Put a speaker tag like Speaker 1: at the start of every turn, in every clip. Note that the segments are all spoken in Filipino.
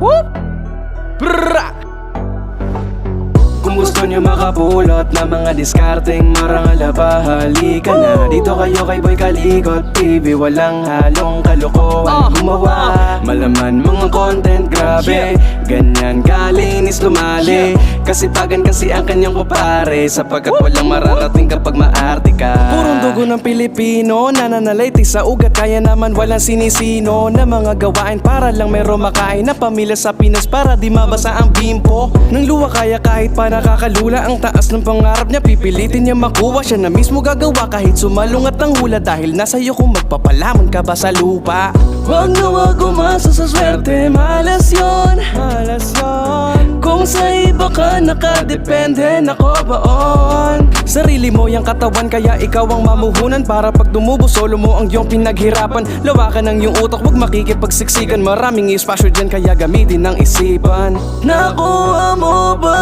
Speaker 1: Whoop! Brrrr! Kung gusto nyo makapulot ng mga diskarteng marangal halika na dito kayo kay Boy Kalikot TV. Walang halong kalokohan gumawa, malaman mga content grabe, ganyan kalinis lumali. Kasipagan kasi ang kanyang kupare, sapagkat walang mararating kapag maarte ka. Purong dugo ng Pilipino, nananalayti sa ugat, kaya naman walang sinisino na mga gawain para lang meron makain na pamilya sa Pinas, para di mabasa ang bimpo ng luwa. Kaya kahit pa nakakalula ang taas ng pangarap niya, pipilitin niya makuha, siya na mismo gagawa kahit sumalungat ang hula. Dahil nasa iyo kung magpapalamon ka ba sa lupa. Wag na wag umasa sa swerte, malas yun, malas yun. Kung sa iba ka nakadepende, nako baon sarili mo yung katawan, kaya ikaw ang mamuhunan. Para pag dumubo, solo mo ang iyong pinaghirapan. Lawakan ang iyong utak, wag makikipagsiksikan. Maraming espasyo dyan, kaya gamitin ng isipan. Nakuha mo ba?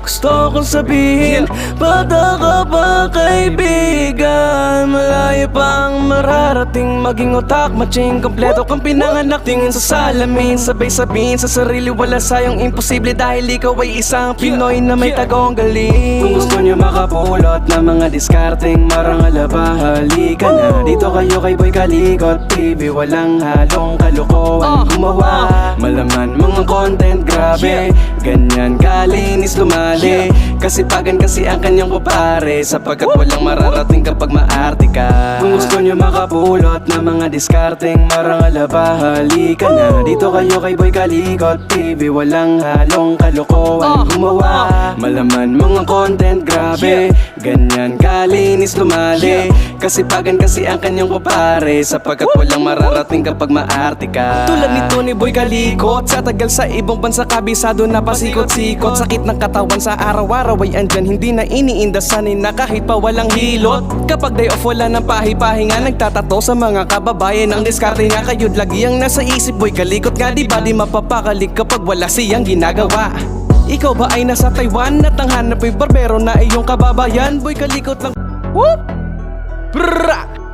Speaker 1: Gusto kong sabihin, bata ka ba kaibigan? Malayo pang mararating, maging otak matching kompleto kang pinanganak. Tingin sa salamin, sabay sabihin sa sarili, wala sayang imposible, dahil ikaw ay isang Pinoy na may tagong galing. Kung gusto nyo makapulot ng mga diskarteng marangal halika na dito kayo kay Boy Kalikot TV. Walang halong kalokohan gumawa, malaman mga content grabe, ganyan kalinis lumali. Kasipagan kasi ang kanyang kupare, sapagkat walang mararating kapag maarte ka. Kung gusto nyo makapulot ng mga diskarteng marangal halika na dito kayo kay Boy Kalikot TV. Walang halong kalokohan gumawa, malaman mga content grabe, ganyan kalinis lumali. Kasipagan kasi ang kanyang kupare, sapagkat walang mararating kapag maarte ka. Tulad nito ni Boy Kalikot, sa tagal sa ibang bansa kabisado na pasikot-sikot. Sakit ng katawan sa araw-araw ay andyan, hindi na iniindasanin na kahit pa walang hilot. Kapag day off wala ng pahi-pahinga, nagtatato sa mga kababayan. Ang diskarte nga kayo'd lagi ang nasa isip. Boy Kalikot nga di ba di mapapakalik kapag wala siyang ginagawa. Ikaw ba ay nasa Taiwan at ang hanap ay barbero na iyong kababayan? Boy Kalikot lang. Whoop! Brrrr!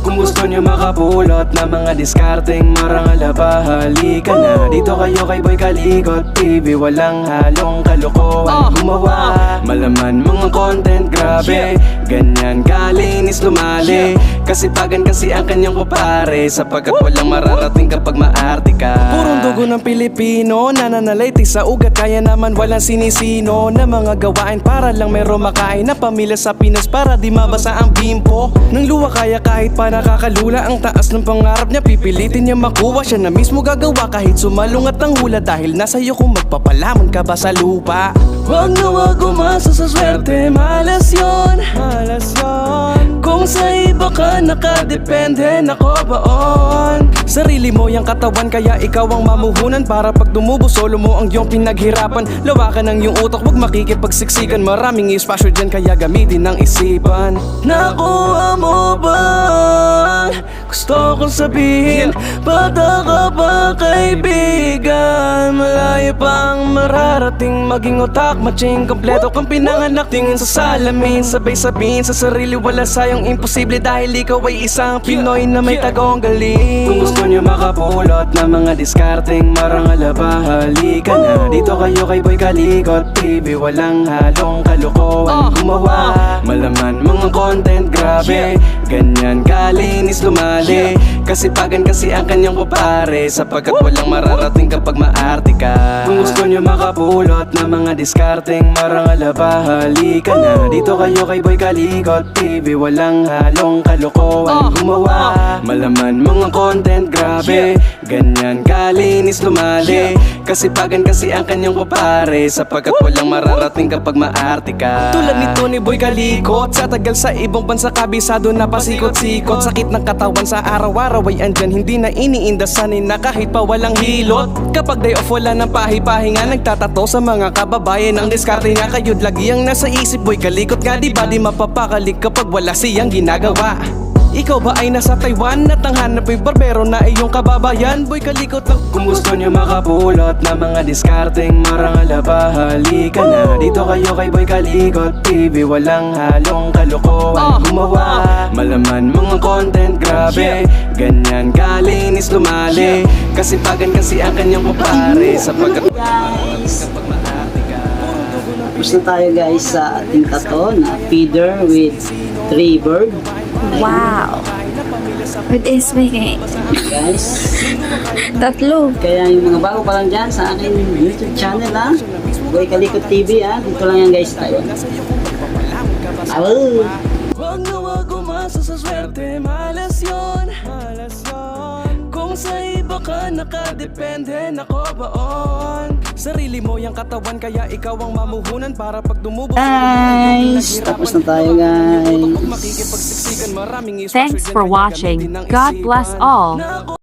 Speaker 1: Kung gusto nyo makapulot ng mga diskarteng marangal halika na dito kayo kay Boy Kalikot TV. Walang halong kalokohan gumawa, malaman mga content grabe, ganyan kalinis lumali. Kasipagan kasi ang kanyang kupare, sapagkat walang mararating kapag maarte ka. Purong dugo ng Pilipino, nananalayti sa ugat, kaya naman walang sinisino na mga gawain para lang meron makain na pamilya sa Pinas, para di mabasa ang bimpo ng luwa. Kaya kahit pa nakakalula ang taas ng pangarap niya, pipilitin niya makuha, siya na mismo gagawa kahit sumalungat ang hula. Dahil nasa iyo kung magpapalamon ka ba sa lupa. Wag na wag umasa sa swerte, malas yun, malas yun. Kung sa iba ka nakadepende, nako baon sarili mo yung katawan, kaya ikaw ang mamuhunan. Para pag dumubo, solo mo ang iyong pinaghirapan. Lawakan ang iyong utak, wag makikipagsiksikan. Maraming espasyo dyan, kaya gamitin ng isipan. Nakuha mo ba? Gusto kong sabihin, bata ka ba kaibigan? Malayo pang mararating, maging otak matching kompleto kang pinanganak. Tingin sa salamin, sabay sabihin sa sarili, wala sayang imposible, dahil ikaw ay isang Pinoy na may tagong galing. Kung gusto nyo makapulot ng mga diskarteng marangal halika na dito kayo kay Boy Kalikot TV. Walang halong kalokohan gumawa, malaman mga content grabe, ganyan kalinis lumali. Kasipagan kasi ang kanyang kupare, sapagkat walang mararating kapag maarte ka. Kung gusto nyo makapulot ng mga diskarteng marangal halika na dito kayo kay Boy Kalikot TV. Walang halong kalokohan gumawa, malaman mga content grabe, ganyan kalinis lumali. Kasipagan kasi ang kanyang kupare, sapagkat walang mararating kapag maarte ka. Tulad nito ni Boy Kalikot, sa tagal sa ibang bansa kabisado na pasikot-sikot. Sakit ng katawan sa araw-araw ay andyan, hindi na iniindasanin na kahit pa walang hilot. Kapag day off wala ng pahi-pahinga, nagtatato sa mga kababayan. Ang diskarte nga kayo'd lagi ang nasa isip. Boy Kalikot nga di ba di mapapakalik kapag wala siyang ginagawa. Ikaw ba ay nasa Taiwan at ang hanap ay barbero na iyong kababayan? Boy kalikot lang. Kung gusto nyo makapulot na mga diskarteng marangala, halika na dito kayo kay Boy Kalikot TV. Walang halong kalokohan gumawa, malaman mga content grabe, ganyan kalinis lumali. Kasipagan kasi ang kanyang papare sapagkat
Speaker 2: Guys, tapos na tayo guys sa ating tato na feeder with 3 bird.
Speaker 3: Wow! With SBK.
Speaker 2: Guys,
Speaker 3: Tatlo.
Speaker 2: kaya yung mga bago pa lang dyan sa aking YouTube channel ha, Boy Kalikot TV ha, dito lang yan guys tayo. Aww!
Speaker 1: wag na wag umasa sa swerte, malas yun, malas yun. Kung sa iba ka nakadepende, nako baon. Sarili mo yung katawan, kaya ikaw ang mamuhunan para pag dumubo.
Speaker 2: Guys, tapos na tayo guys.
Speaker 1: Makikipagsiksikan, maraming
Speaker 4: Thanks for watching. God bless all.